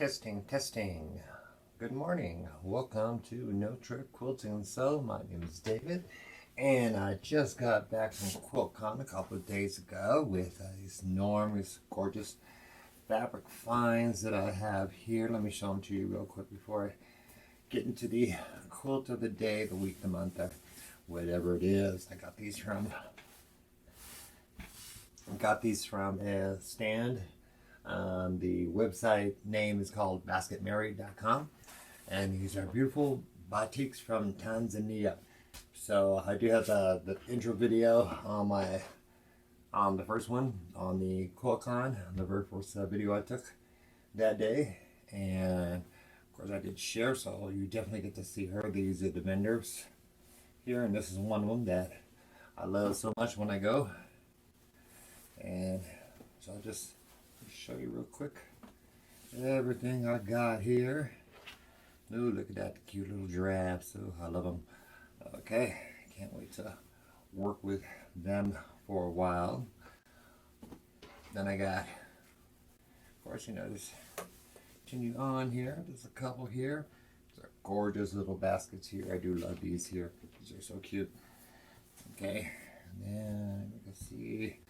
Testing, testing. Good morning. Welcome to No Trip Quilting. So, my name is David, and I just got back from Quiltcon a couple of days ago with these enormous, gorgeous fabric finds that I have here. Let me show them to you real quick before I get into the quilt of the day, the week, the month, or whatever it is. I got these from a stand. The website name is called basketmarried.com, and these are beautiful batiks from Tanzania. So I do have the intro video on the first one on the Quiltcon, the very first video I took that day, and of course I did share, so you definitely get to see her. These are the vendors here, and this is one of them that I love so much when I go. And so I'll just show you real quick everything I got here. Ooh, look at that cute little giraffes. Oh, I love them. Okay, can't wait to work with them for a while. Then I got, of course, just continue on here. There's a couple here. These are gorgeous little baskets here. I do love these here. These are so cute. Okay, and then you can see,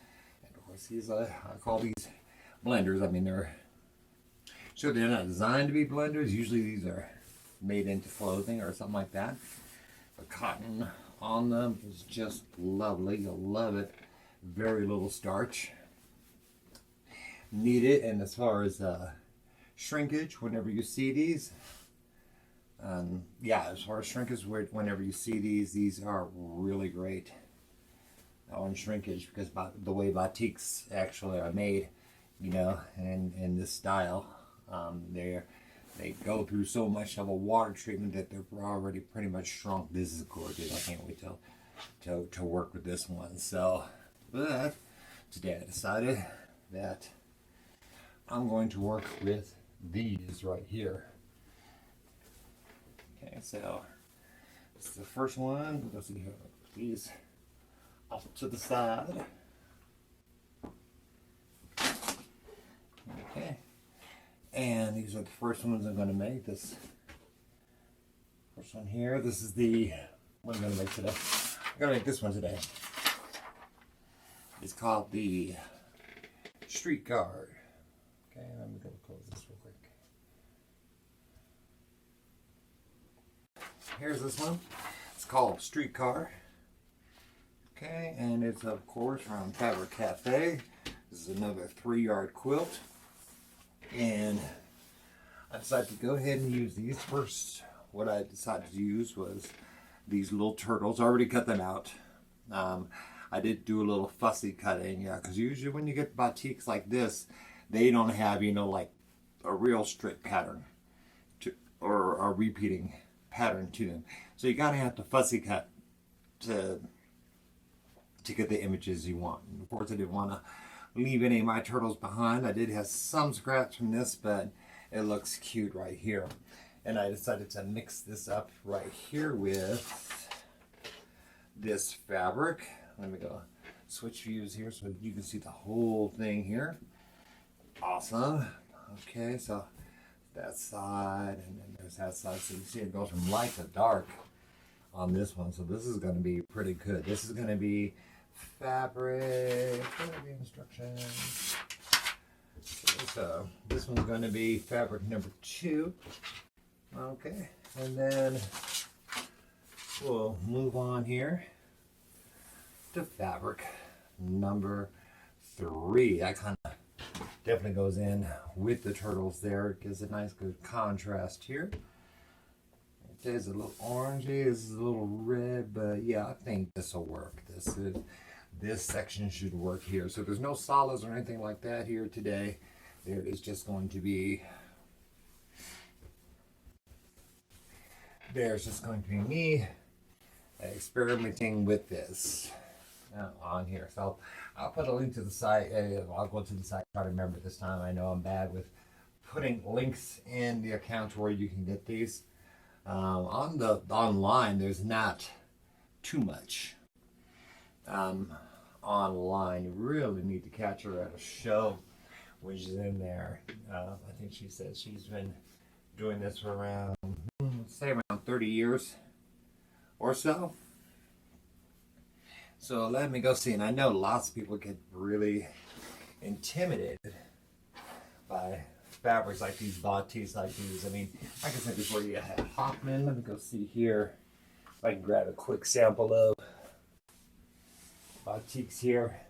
and of course these I call these blenders. I mean, they're not designed to be blenders. Usually these are made into clothing or something like that. The cotton on them is just lovely. You'll love it. Very little starch needed. And as far as shrinkage, whenever you see these, as far as shrinkage, whenever you see these are really great on shrinkage, because the way batiks actually are made, and in this style, they go through so much of a water treatment that they're already pretty much shrunk. This is gorgeous. I can't wait to work with this one. So, but today I decided that I'm going to work with these right here. Okay, so this is the first one. Let's see here. These off to the side. Okay, and these are the first ones I'm going to make. This first one here, this is the one I'm going to make today. I'm going to make this one today. It's called the Streetcar. Okay, I'm going to close this real quick. Here's this one. It's called Streetcar. Okay, and it's of course from Fabric Cafe. This is another 3-yard quilt. And I decided to go ahead and use these first. What I decided to use was these little turtles. I already cut them out. I did do a little fussy cutting, because usually when you get batiks like this, they don't have, like a real strict pattern or a repeating pattern to them. So you gotta have to fussy cut to get the images you want. And of course, I didn't want to leave any of my turtles behind. I did have some scraps from this, but it looks cute right here. And I decided to mix this up right here with this fabric. Let me go switch views here so you can see the whole thing here. Awesome. Okay, so that side, and then there's that side. So you see it goes from light to dark on this one. So this is going to be pretty good. This is going to be fabric. What are the instructions? So this one's going to be fabric number 2. Okay, and then we'll move on here to fabric number 3. That kind of definitely goes in with the turtles there. It gives a nice good contrast here. There's a little orangey, this is a little red, but yeah, I think this will work. This section should work here. So there's no solids or anything like that here today. There is just going to be, me experimenting with this on here. So I'll put a link to the site. I'll go to the site, try to remember this time. I know I'm bad with putting links in the accounts where you can get these. Online, there's not too much online. You really need to catch her at a show when she's in there. I think she said she's been doing this for around, say around 30 years or so. So let me go see. And I know lots of people get really intimidated by fabrics like these, batiks like these. I mean, like I said before, you have Hoffman. Let me go see here if I can grab a quick sample of batiks here.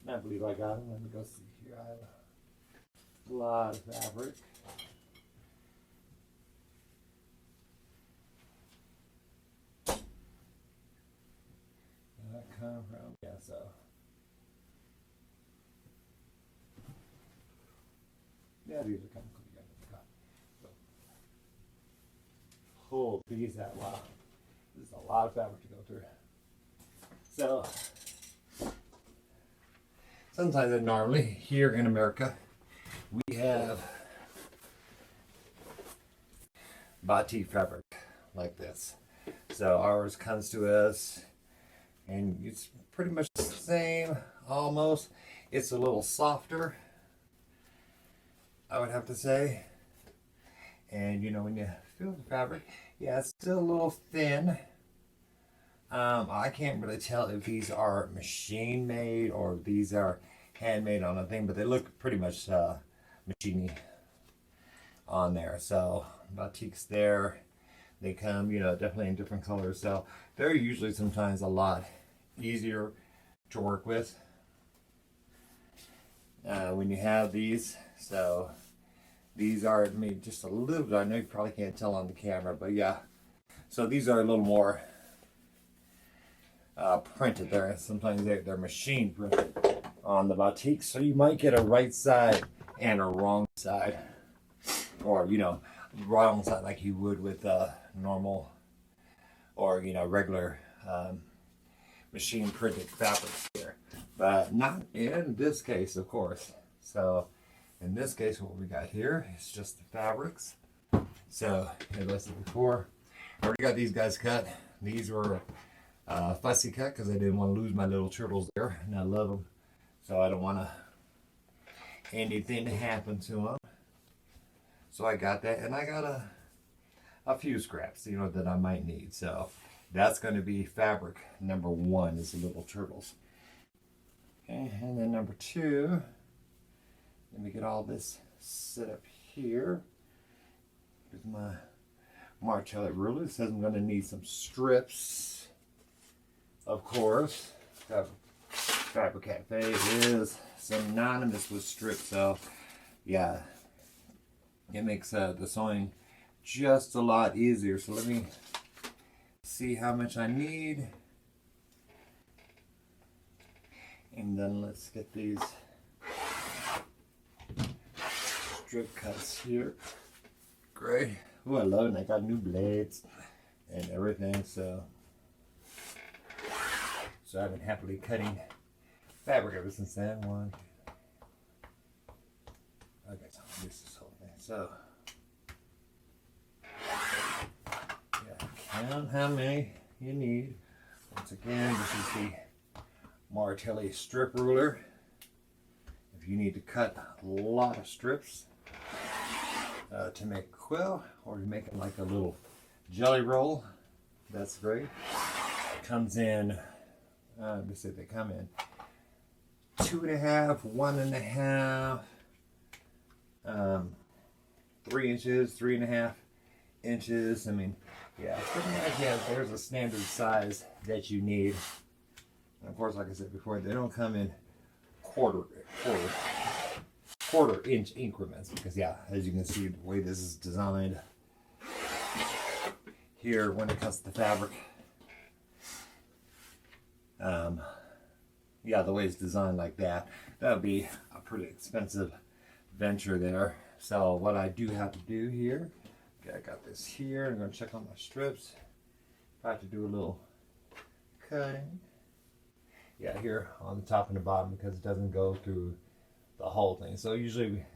I believe I got them. Let me go see here. I have a lot of fabric. Where did that come from? Yeah, so. Yeah, these are coming together. So, pull these out. Wow. This is a lot of fabric to go through. So, sometimes and normally here in America, we have batik fabric like this. So ours comes to us and it's pretty much the same, almost. It's a little softer, I would have to say. And you know, when you feel the fabric, yeah, it's still a little thin. I can't really tell if these are machine made or if these are handmade on a thing, but they look pretty much machine on there. So batiks there, they come, you know, definitely in different colors. So they're usually sometimes a lot easier to work with when you have these. So these are maybe just a little bit, I know you probably can't tell on the camera, but yeah. So these are a little more printed there. Sometimes they're machine printed on the batik, so you might get a right side and a wrong side, or you know, wrong side like you would with normal or you know regular machine printed fabrics here, but not in this case, of course. So in this case, what we got here is just the fabrics. So as I said before, I already got these guys cut. These were fussy cut because I didn't want to lose my little turtles there, and I love them, so I don't want anything to happen to them. So I got that, and I got a few scraps, you know, that I might need. So that's going to be fabric number one, is the little turtles. Okay, and then number two, let me get all this set up here. Here's my Martelli ruler. It says I'm going to need some strips. Of course, Fabric Cafe is synonymous with strips, so yeah, it makes the sewing just a lot easier. So let me see how much I need, and then let's get these strip cuts here. Great. Oh, I love it. I got new blades and everything, so I've been happily cutting fabric ever since then. One, okay, so this is whole thing. So yeah, count how many you need. Once again, this is the Martelli strip ruler. If you need to cut a lot of strips to make a quilt, or you're making like a little jelly roll, that's great. It comes in. Let's see, they come in 2.5, 1.5, 3 inches, 3.5 inches. I mean, yeah, pretty much, yeah, there's a standard size that you need. And of course, like I said before, they don't come in quarter inch increments, because yeah, as you can see, the way this is designed here when it comes to the fabric, yeah, the way it's designed like that, that would be a pretty expensive venture there. So what I do have to do here, okay, I got this here. I'm going to check on my strips. I have to do a little cutting. Yeah, here on the top and the bottom, because it doesn't go through the whole thing. So usually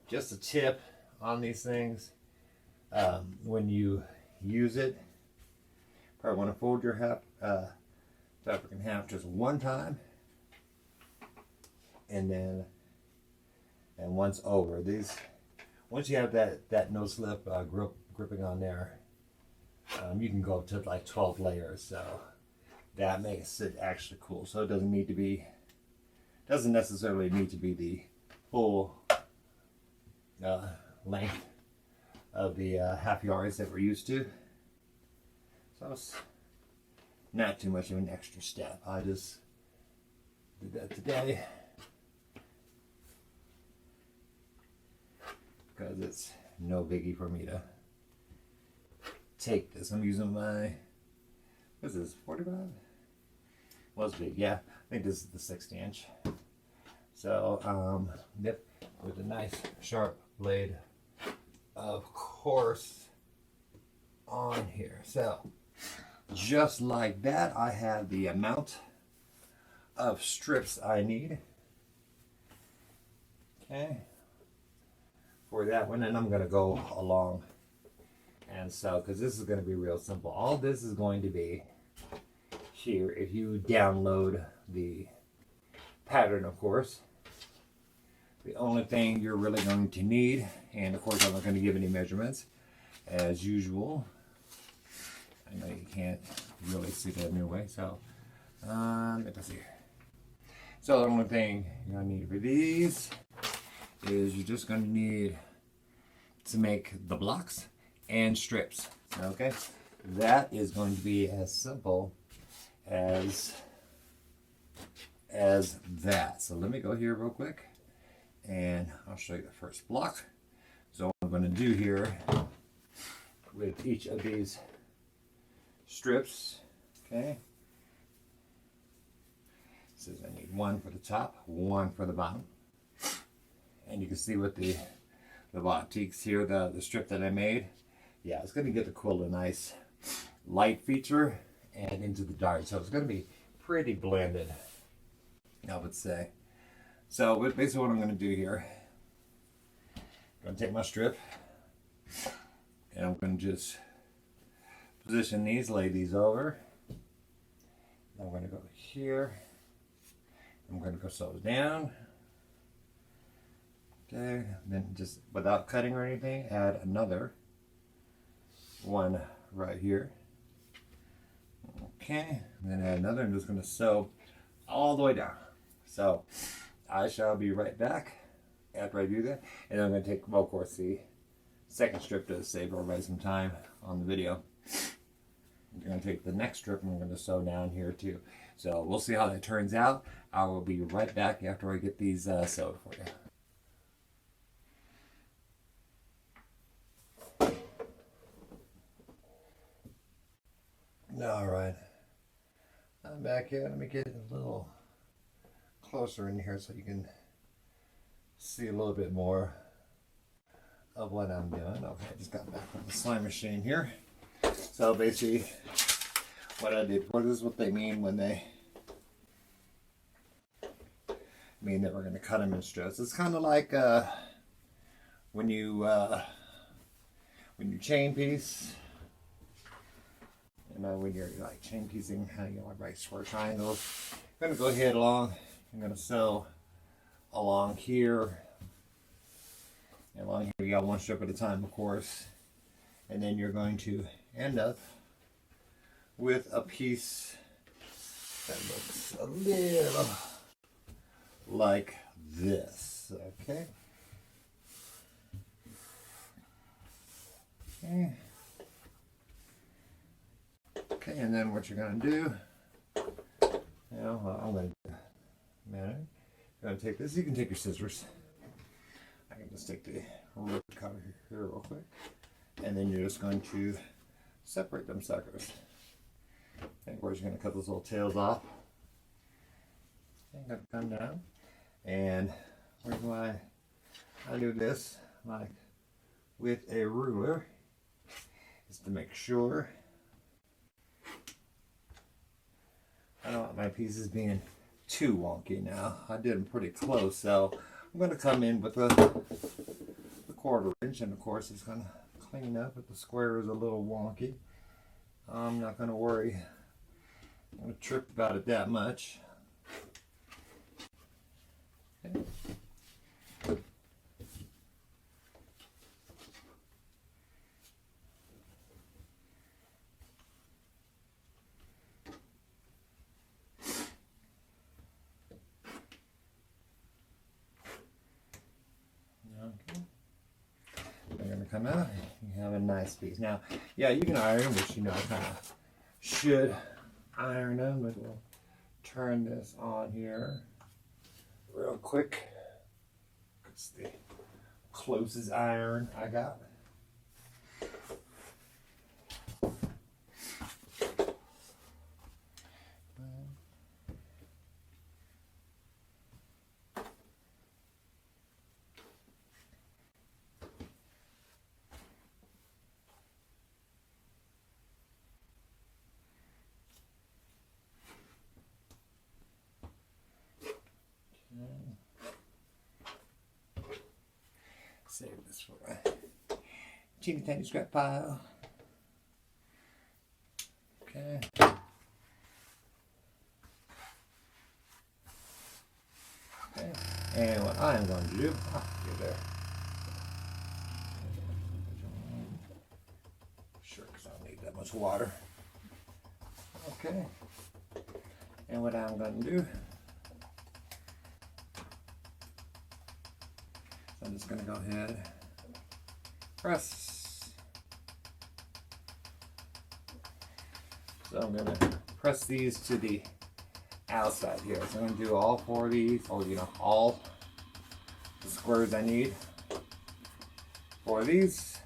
just a tip on these things, when you use it, probably want to fold your fabric in half just one time, and then once over. Once you have that no slip gripping on there, you can go up to like 12 layers. So that makes it actually cool. So it doesn't necessarily need to be the full length of the half yards that we're used to. So it's not too much of an extra step. I just did that today because it's no biggie for me to take this. I'm using my, what is this, 45? Was big, yeah. I think this is the 60 inch. So, yep, with a nice sharp blade, of course, on here. So, just like that, I have the amount of strips I need. Okay. For that one, and I'm going to go along and sew, because this is going to be real simple. All this is going to be here if you download the pattern, of course. The only thing you're really going to need, and of course I'm not going to give any measurements as usual. I know you can't really see that anyway, so let's see. So the only thing you're going to need for these is you're just going to need to make the blocks and strips. Okay, that is going to be as simple as that. So let me go here real quick and I'll show you the first block. So what I'm going to do here with each of these strips, okay, says I need one for the top, one for the bottom. And you can see with the Batiks here, the strip that I made, yeah, it's going to get the quilt a nice light feature and into the dark. So it's going to be pretty blended, I would say. So basically what I'm going to do here, I'm going to take my strip and I'm going to just position these, lay these over. I'm going to go here. I'm going to go sew down. Okay, then just without cutting or anything, add another one right here. Okay, and then add another. I'm just going to sew all the way down. So I shall be right back after I do that. And I'm going to take, well, of course, the second strip to save everybody some time on the video. I'm going to take the next strip and I'm going to sew down here too. So we'll see how that turns out. I will be right back after I get these sewed for you. All right, I'm back here. Let me get a little closer in here so you can see a little bit more of what I'm doing. Okay, I just got back from the sewing machine here. So basically, what I did, what is what they mean when they mean that we're going to cut them in strips. It's kind of like when you chain piece. You know, when you're like chain piecing, you know, like square triangles. I'm going to go ahead along. I'm going to sew along here. And along here, you got one strip at a time, of course. And then you're going to end up with a piece that looks a little like this. Okay. Okay. Okay, and then what you're going to do, you know, I'm going to, man, you're going to take this. You can take your scissors. I can just take the root cutter here real quick, and then you're just going to separate them suckers. And of course, you're going to cut those little tails off. And come down, and the reason why I do this, like with a ruler, is to make sure I don't want my pieces being too wonky now. I did them pretty close, so I'm going to come in with the 1/4 inch, and of course it's going to clean up if the square is a little wonky. I'm not going to worry I'm going to trip about it that much. Okay. They're going to come out. You have a nice piece. Now, yeah, you can iron them, which you know I kind of should iron them, but we'll turn this on here real quick. It's the closest iron I got. Save this for a teeny tiny scrap pile. Okay. Okay. And what I'm going to do, get there. Sure, because I don't need that much water. Okay. And what I'm going to do, I'm just going to go ahead, press. So I'm going to press these to the outside here. So I'm going to do all four of these, or all the squares I need for these.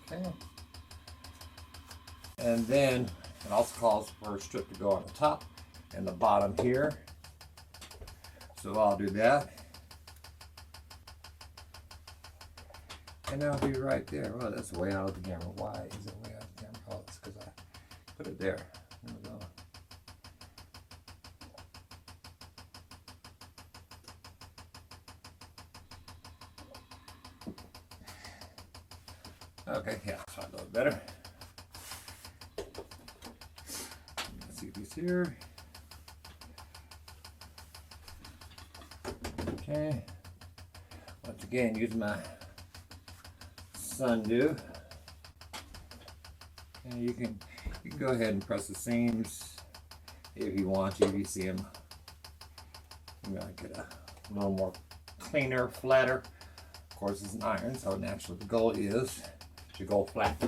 Okay. And then it also calls for a strip to go on the top and the bottom here. So I'll do that. And that'll be right there. Well, that's way out of the camera. Why is it way out of the camera? Oh, it's because I put it there. There we go. Okay, yeah, so a little better. Let's see these here. Okay. Once again, use my sundew. And you can go ahead and press the seams if you want to. If you see them, you're gonna get a little more cleaner, flatter. Of course, it's an iron, so naturally the goal is to go flat.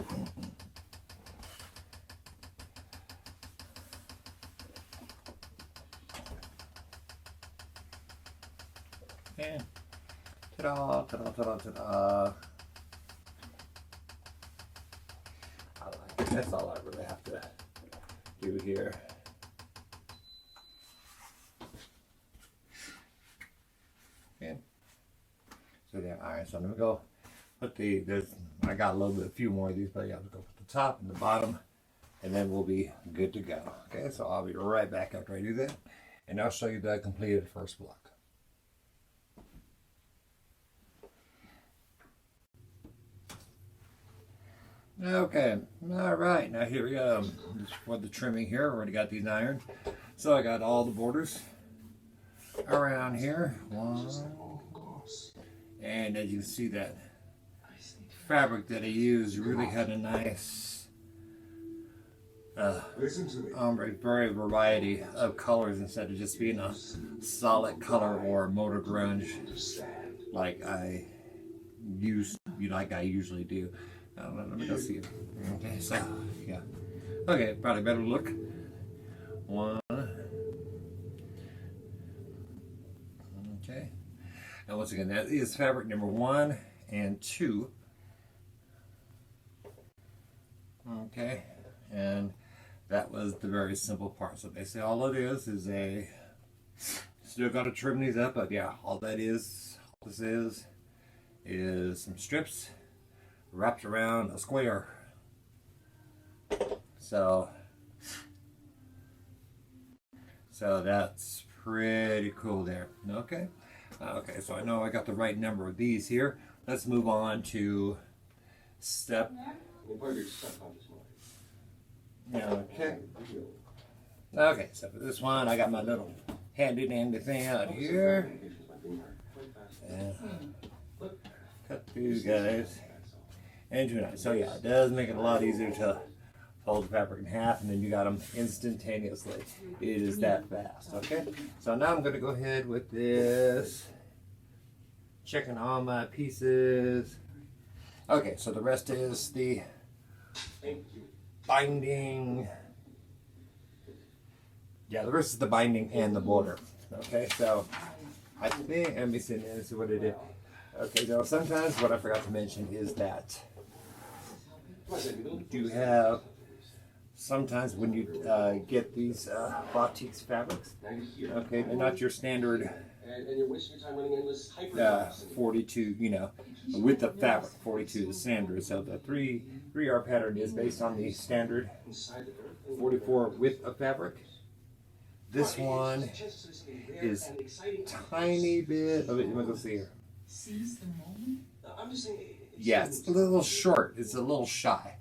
And ta-da, ta-da, ta-da, ta-da. I like it. That's all I really have to do here. Okay. So they're iron. So I'm gonna go put I got a few more of these, but I got to go put the top and the bottom, and then we'll be good to go. Okay, so I'll be right back after I do that, and I'll show you the completed first block. Okay, all right, now here we go. For the trimming here, I already got these ironed. So I got all the borders around here. One. And as you can see, that fabric that I used really had a nice ombre, very variety of colors instead of just being a solid color or motor grunge like I usually do. Let me go see it. Okay, so yeah. Okay, probably better look. One. Okay. And once again, that is fabric number 1 and 2. Okay, and that was the very simple part. So basically all it is still got to trim these up, but yeah, all this is some strips wrapped around a square. So that's Pretty cool there. Okay. Okay, so I know I got the right number of these here. Let's move on to step. Okay. Okay, so for this one, I got my little handy dandy thing out here. And cut these guys into it. So yeah, it does make it a lot easier to fold the fabric in half, and then you got them instantaneously. It is that fast. Okay. So now I'm going to go ahead with this, checking all my pieces. Okay, so the rest is the binding. Yeah, the rest is the binding and the border. Okay, so I think, let me see what it is. Okay, so sometimes what I forgot to mention is that you have, sometimes when you get these Batiks fabrics, okay, they're not your standard 42, you know, with the fabric, 42 the standard. So the 3R pattern is based on the standard 44 with a fabric. This one is tiny bit of it. Let me go see here. Yeah, it's a little short. It's a little shy.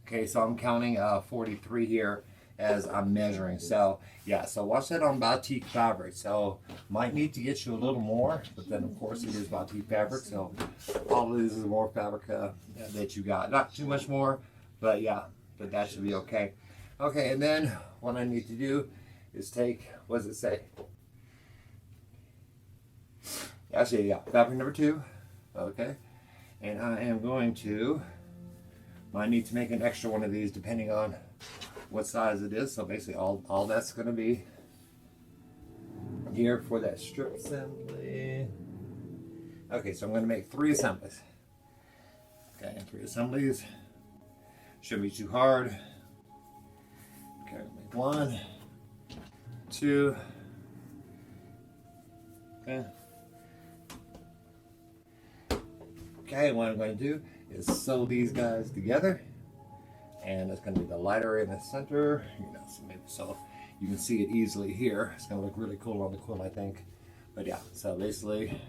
Okay, so I'm counting 43 here as I'm measuring. So yeah, so watch that on batik fabric. So might need to get you a little more, but then of course it is batik fabric. So all it is more fabric that you got. Not too much more, but yeah, but that should be okay. Okay, and then what I need to do is take, what does it say? Actually, yeah, fabric number 2. Okay, and I am going to, I need to make an extra one of these depending on what size it is. So basically all that's going to be here for that strip assembly. Okay, so I'm going to make 3 assemblies. Okay, 3 assemblies. Shouldn't be too hard. Okay, make 1, 2. Okay. Okay, what I'm going to do is sew these guys together, and it's going to be the lighter in the center, you know, so maybe so you can see it easily here. It's going to look really cool on the quilt, I think. But yeah, so basically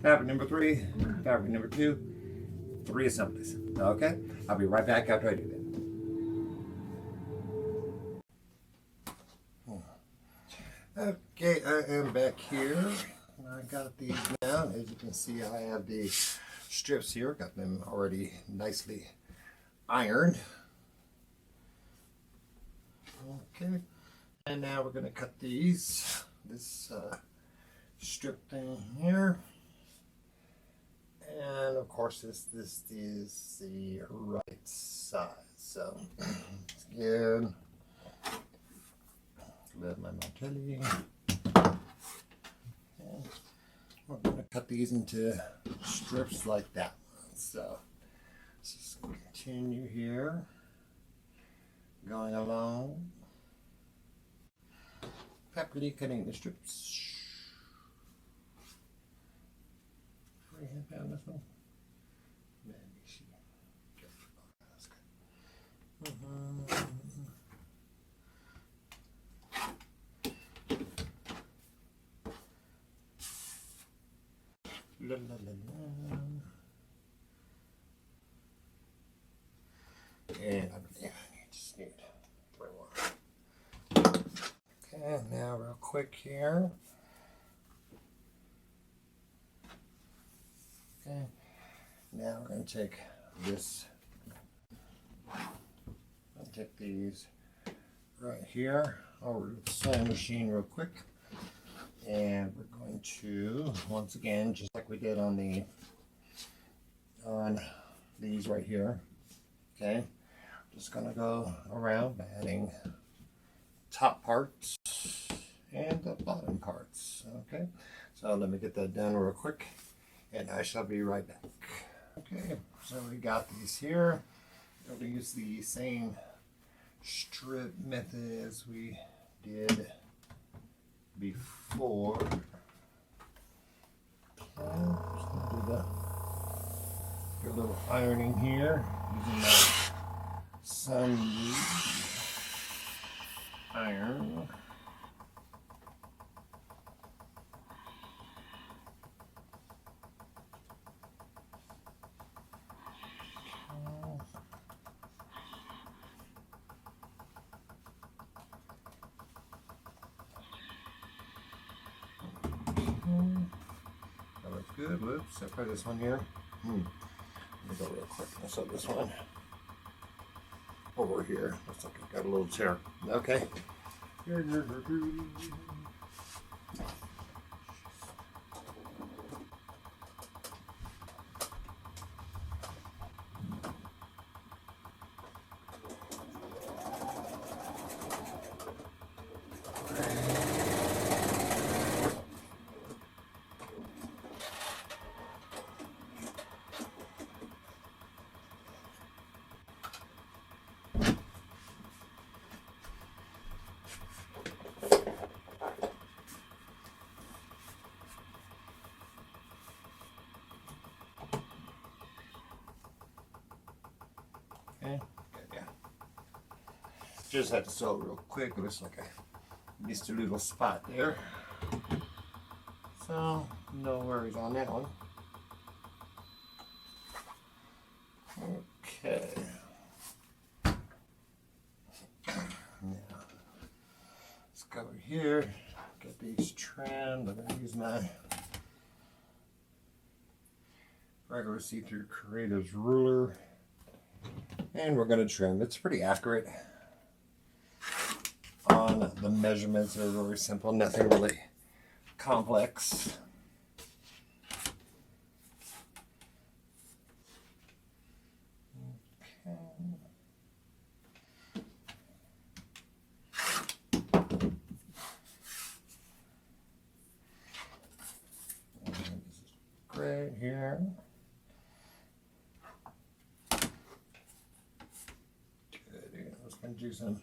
fabric number 3, fabric number 2, 3 assemblies. Okay, I'll be right back after I do that. Okay, I am back here. I got these now. As you can see, I have the strips here. Got them already nicely ironed. Okay, and now we're going to cut this strip thing here. And of course, this is the right size. So it's good. Let my martelli. We're going to cut these into strips like that. So let's just continue here, going along, rapidly cutting the strips. 3/2 pound this one. Maybe she. That's good. La, la, la, la. And I just need 3 more. Okay, now real quick here. Okay, now we're going to take this. I'll take these right here over to the sewing machine real quick. And we're going to, once again, just like we did on these right here, okay, just gonna go around by adding top parts and the bottom parts. Okay, so let me get that done real quick, and I shall be right back. Okay, so we got these here. We're going to use the same strip method as we did before. Just gonna do a little ironing here using my sun iron. good. Whoops, except for this one here. Let me go real quick. So this one over here. Looks like I've got a little tear. Okay. Okay, yeah. Just had to sew it real quick. It looks like I missed a little spot there. So, no worries on that one. Okay. Now, let's go over here, get these trimmed. I'm going to use my regular see-through Creatives ruler. And we're going to trim. It's pretty accurate on the measurements. They're very simple, nothing really complex. Great here. Do some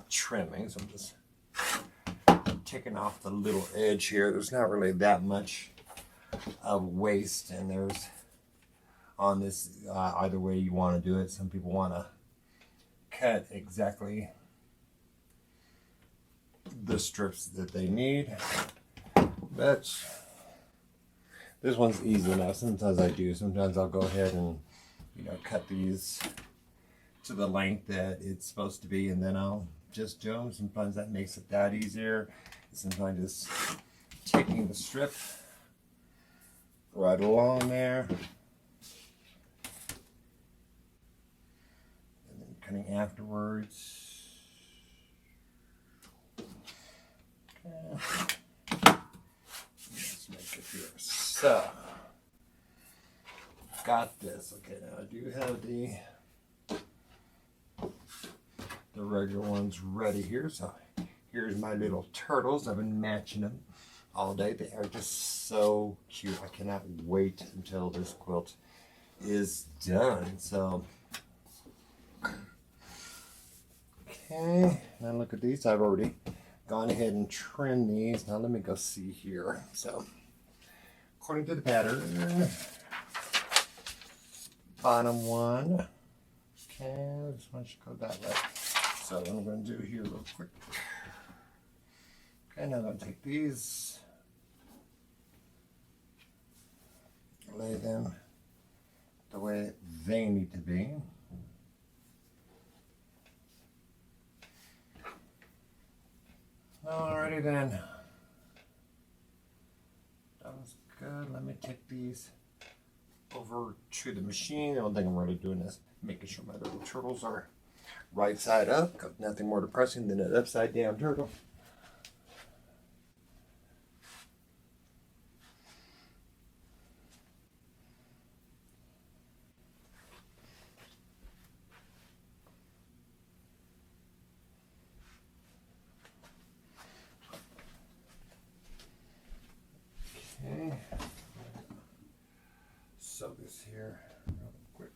trimming, so I'm just taking off the little edge here. There's not really that much of waste, and there's on this either way you want to do it. Some people want to cut exactly the strips that they need, but this one's easy enough. Sometimes I do. Sometimes I'll go ahead and cut these to the length that it's supposed to be, and then I'll just do them. Sometimes that makes it that easier. Sometimes just taking the strip right along there and then cutting afterwards. Okay. Let's make it here. So, got this. Okay, now I do have the regular ones ready here. So here's my little turtles. I've been matching them all day. They are just so cute. I cannot wait until this quilt is done. So okay, now look at these. I've already gone ahead and trimmed these. Now let me go see here. So according to the pattern, bottom one. Okay, this one should go that way. So what I'm going to do here real quick. Okay, now I'm going to take these, lay them the way they need to be. Alrighty then. That was good. Let me take these over to the machine. The only thing I'm really doing is making sure my little turtles are right side up, because nothing more depressing than an upside down turtle. Okay. Sew this here real quick.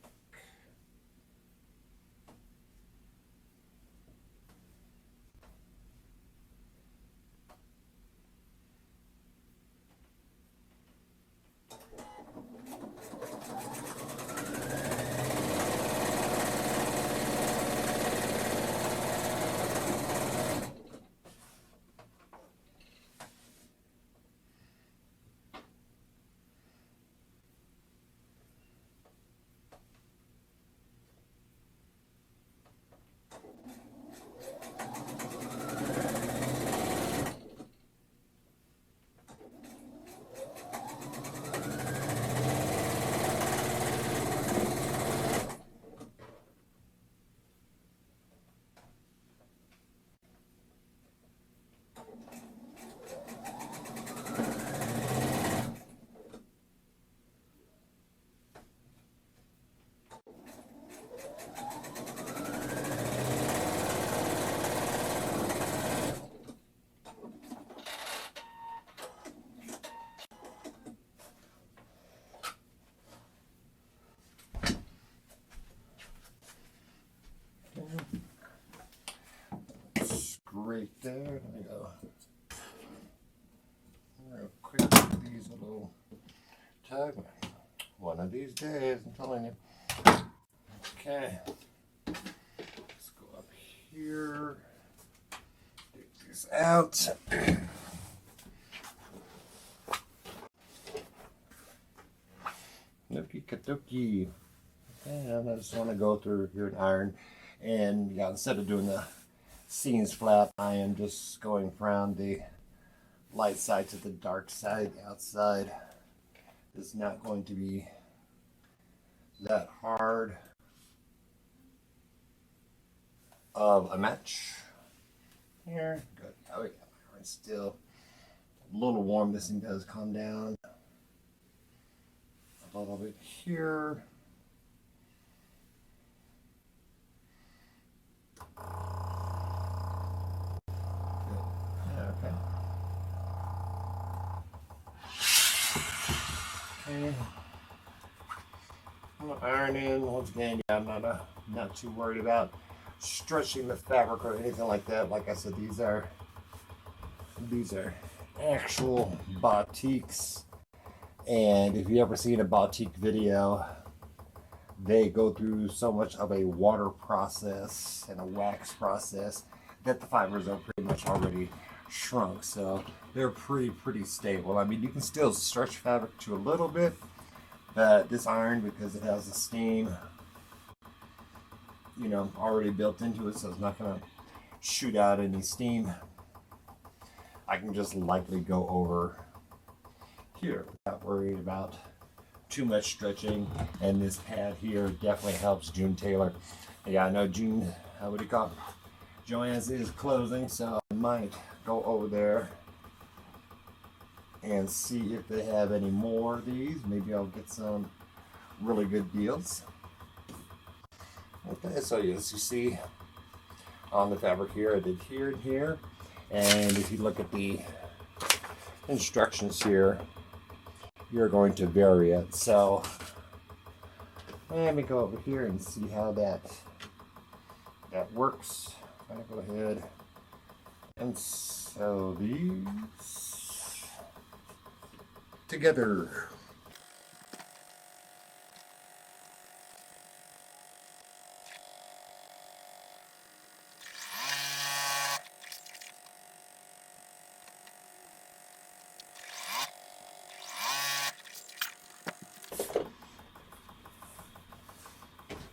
tag. One of these days, I'm telling you. Okay. Let's go up here. Take this out. Nookie kadokie. Okay, and I just want to go through here and iron. And yeah, instead of doing the seams flat, I am just going from the light side to the dark side. The outside is not going to be that hard of a match. Here, good. Oh yeah, my iron's still a little warm. This thing does calm down a little bit here. Okay. I'm gonna iron in once again. Yeah, I'm not too worried about stretching the fabric or anything like that. Like I said, these are actual batiks, and if you ever seen a batik video, they go through so much of a water process and a wax process that the fibers are pretty much already shrunk, so they're pretty stable. I mean, you can still stretch fabric to a little bit, but this iron, because it has the steam, you know, already built into it, so it's not gonna shoot out any steam. I can just lightly go over here without worrying about too much stretching. And this pad here definitely helps June Taylor. Yeah, I know June, what do you call it? Joann's is closing, so I might go over there and see if they have any more of these. Maybe I'll get some really good deals. Okay, so as you see on the fabric here, I did here and here. And if you look at the instructions here, you're going to vary it. So let me go over here and see how that works. I'm gonna go ahead and sew these together.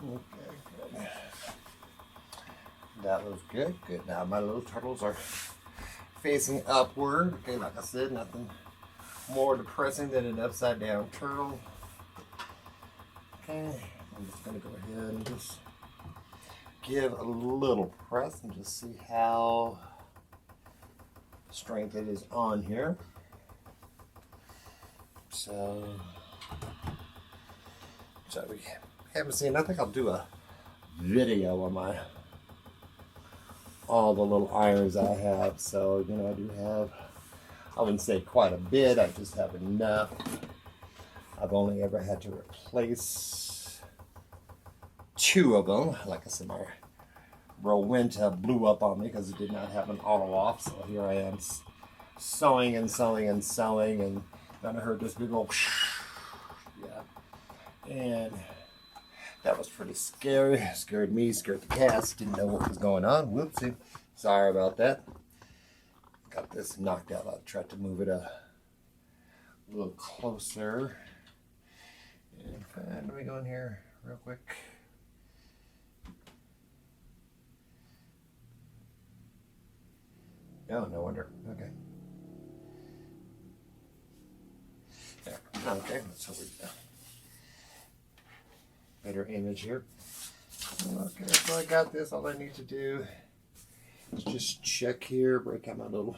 Okay, good. That was good. Good. Now my little turtles are facing upward. Okay, like I said, nothing more depressing than an upside down turtle. Okay, I'm just gonna go ahead and just give a little press and just see how strength it is on here. So we haven't seen. I think I'll do a video on all the little irons I have. So you know, I do have, I wouldn't say quite a bit. I just have enough. I've only ever had to replace 2 of them. Like I said, my Rowenta blew up on me because it did not have an auto off. So here I am sewing and sewing and sewing, and then I heard this big old yeah, and that was pretty scary. Scared me, scared the cats. Didn't know what was going on. Whoopsie. Sorry about that. Got this knocked out. I tried to move it a little closer. And let me go in here real quick. Oh, no wonder. Okay. There. Okay, let's hope we go. Better image here. Okay, so I got this. All I need to do is just check here, break out my little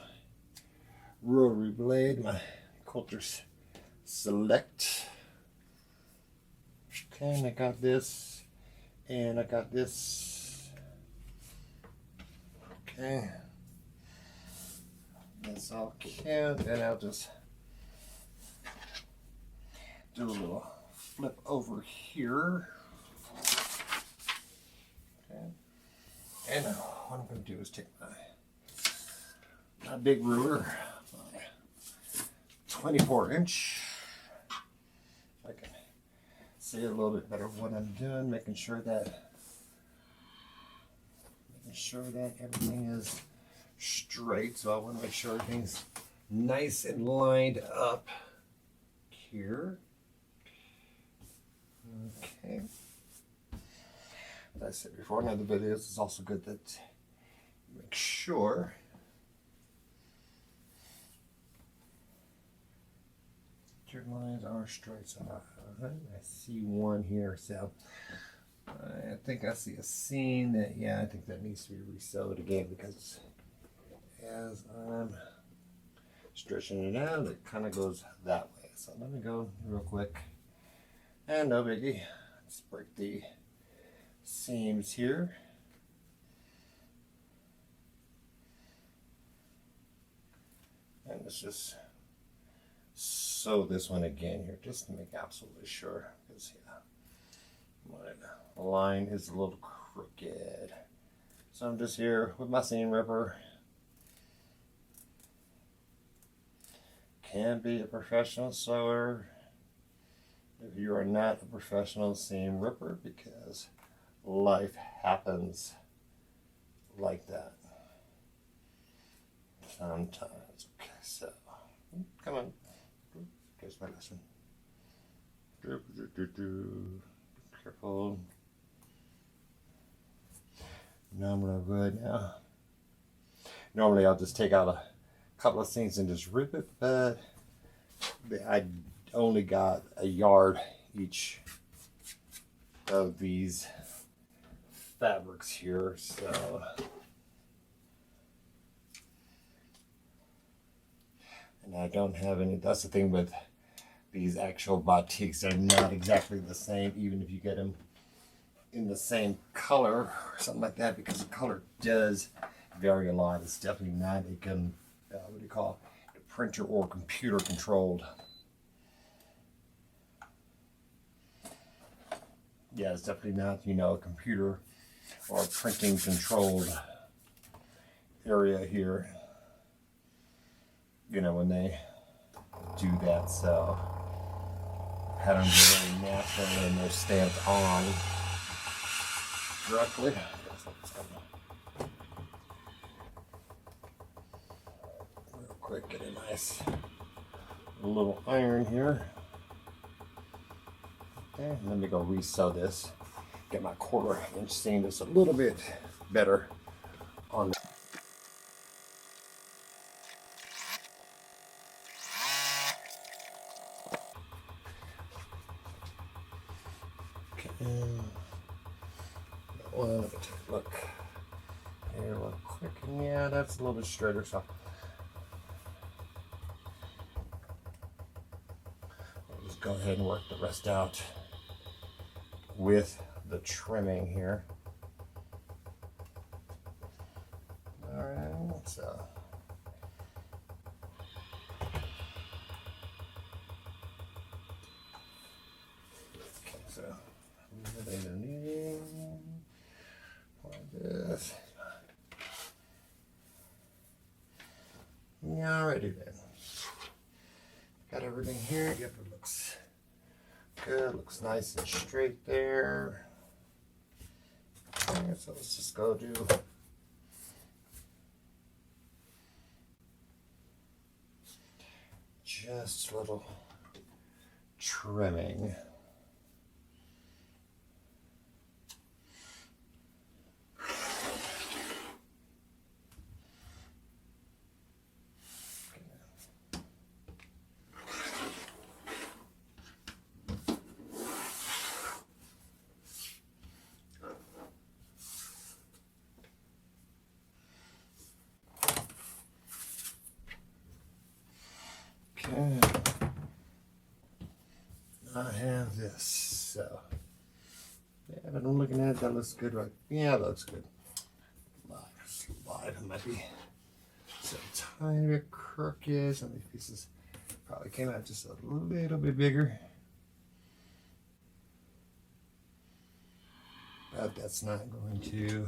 rotary blade, my Quilters Select. Okay, and I got this, and I got this. Okay, that's all cute, and I'll just do a little flip over here. Okay. And now what I'm going to do is take my big ruler, my 24-inch, see a little bit better what I'm doing, making sure that everything is straight. So I want to make sure everything's nice and lined up here. Okay. As I said before in other videos, it's also good that you make sure your lines are straight. So I see one here, so I think I see a seam that, yeah, I think that needs to be re-sewed again, because as I'm stretching it out, it kind of goes that way. So let me go real quick, and no biggie, let's break the seams here. And let's just sew this one again here, just to make absolutely sure, because yeah, my line is a little crooked. So I'm just here with my seam ripper. Can be a professional sewer if you are not a professional seam ripper, because life happens like that sometimes. Okay, so come on. Here's my lesson. Careful. Now I'm real good now. Normally I'll just take out a couple of things and just rip it, but I only got a yard each of these fabrics here, so and I don't have any. That's the thing with these actual batiks, they're not exactly the same, even if you get them in the same color or something like that, because the color does vary a lot. It's definitely not a what do you call it, a printer or computer controlled. Yeah, it's definitely not, you know, a computer or a printing controlled area here, you know, when they do that. So patterns are very natural and they're stamped on directly. Real quick, get a nice little iron here. Okay, let me go re-sew this. Get my 1/4 inch seam just a little bit better on the well, let me take a look here real quick. And yeah, that's a little bit straighter, so I'll just go ahead and work the rest out with the trimming here. All right, so okay, so like this. Yeah, alrighty then. Got everything here. Yep, it looks good. Looks nice and straight there. Okay, so let's just go do just a little trimming. Okay, I have this, so yeah, but I'm looking at it, that looks good, right? Yeah, that looks good. Live, it might be so tiny bit crooked. Some of these pieces probably came out just a little bit bigger, but that's not going to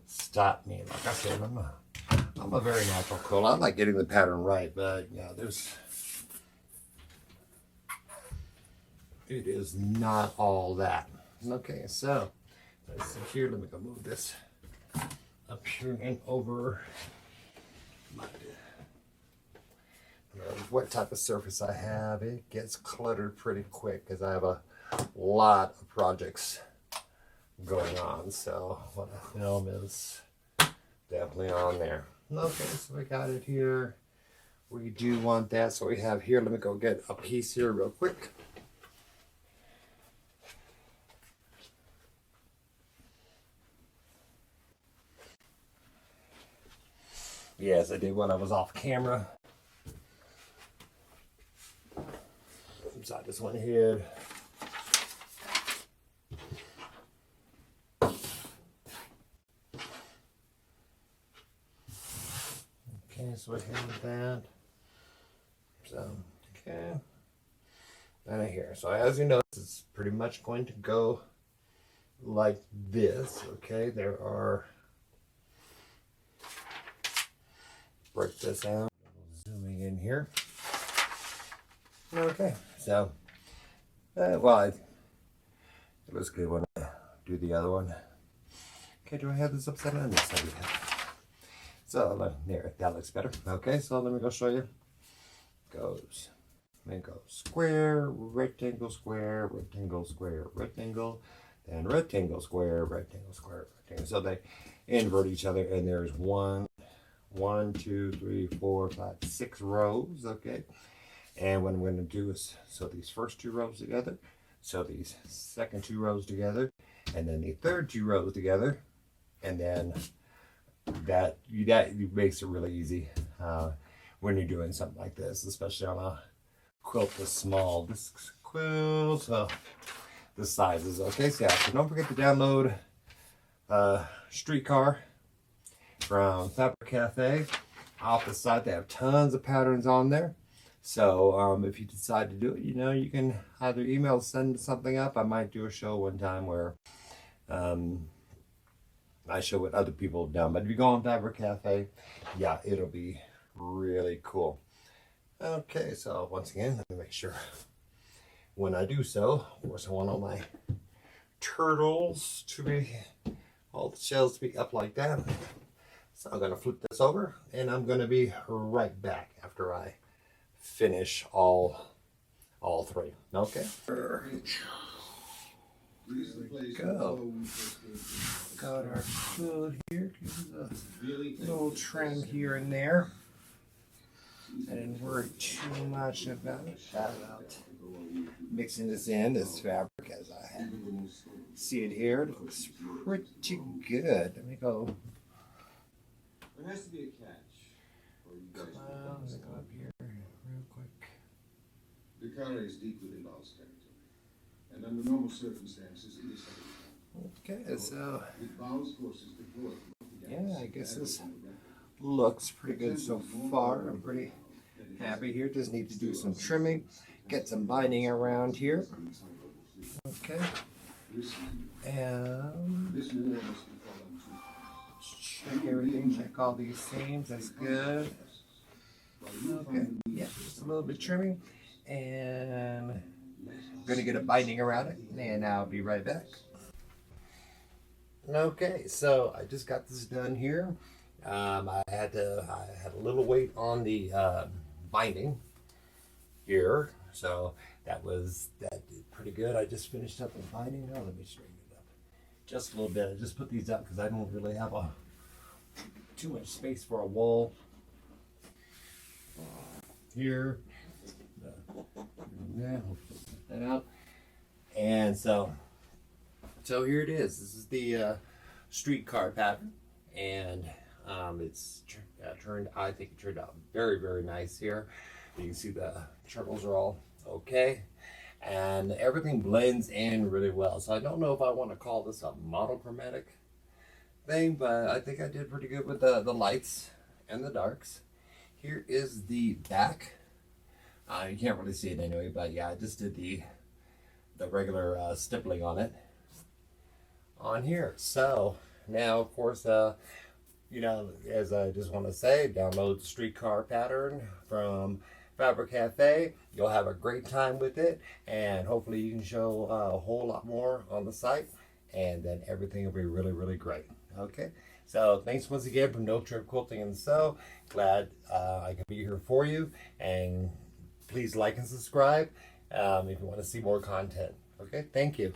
stop me. Like I said, I'm a very natural quilter. I like getting the pattern right, but yeah, it is not all that. Okay, so let's see here. Let me go move this up here and over my what type of surface I have. It gets cluttered pretty quick because I have a lot of projects going on. So what I film is definitely on there. Okay, so we got it here. We do want that, so we have here. Let me go get a piece here real quick. Yes, I did when I was off camera. So I just went ahead. Okay, so I have that. So, okay. And here. So as you notice, it's pretty much going to go like this. Okay, there are. Break this out. Zooming in here. Okay, so it looks good when I do the other one. Okay, do I have this upside down? Yes, I do. So there, that looks better. Okay, so let me go show you. Goes, and goes square, rectangle, square, rectangle, square, rectangle, then rectangle, square, rectangle, square, rectangle. So they invert each other, and there's 1, 2, 3, 4, 5, 6 rows. Okay. And what I'm going to do is sew these first 2 rows together, sew these second 2 rows together, and then the third 2 rows together, and then that makes it really easy when you're doing something like this, especially on a quilt this small. This quilt, the sizes. Okay, so don't forget to download Streetcar from Fabric Cafe. Off the site, they have tons of patterns on there. So if you decide to do it, you can either email, send something up. I might do a show one time where I show what other people have done. But if you go on Fabric Cafe, yeah, it'll be really cool. Okay, so once again, let me make sure when I do so, of course, I want all my turtles to be, all the shells to be up like that. So I'm going to flip this over, and I'm going to be right back after I finish all 3. Okay. There we go. Got our quilt here. There's a little trim here and there. I didn't worry too much about mixing this in, this fabric, as I see it here. It looks pretty good. Let me go. There has to be a catch. Or you guys Let me go up here real quick. The color is deep within Ball's territory. And under normal circumstances, it is heavy. Okay, so With Ball's forces deployed, yeah, I guess this looks pretty good so far. I'm pretty happy here. Just need to do some trimming, get some binding around here. Okay, and this war must be followed too. check everything, check all these seams. That's good. Okay, yeah, just a little bit trimming, and I'm gonna get a binding around it, and I'll be right back. Okay, so I just got this done here. I had a little weight on the binding here, so that did pretty good. I just finished up the binding. Now let me straighten it up just a little bit. I just put these up because I don't really have too much space for a wall here. Yeah, we'll put that out. And so here it is. This is the streetcar pattern, and it's I think it turned out very, very nice here. You can see the turtles are all okay, and everything blends in really well. So I don't know if I want to call this a monochromatic thing, but I think I did pretty good with the lights and the darks. Here is the back. You can't really see it anyway, but yeah, I just did the regular stippling on it on here. So now, of course, as I just want to say, download the streetcar pattern from Fabric Cafe. You'll have a great time with it, and hopefully you can show a whole lot more on the site, and then everything will be really, really great. Okay, so thanks once again from No Trip Quilting and Sew. Glad I can be here for you, and please like and subscribe if you want to see more content. Okay, thank you.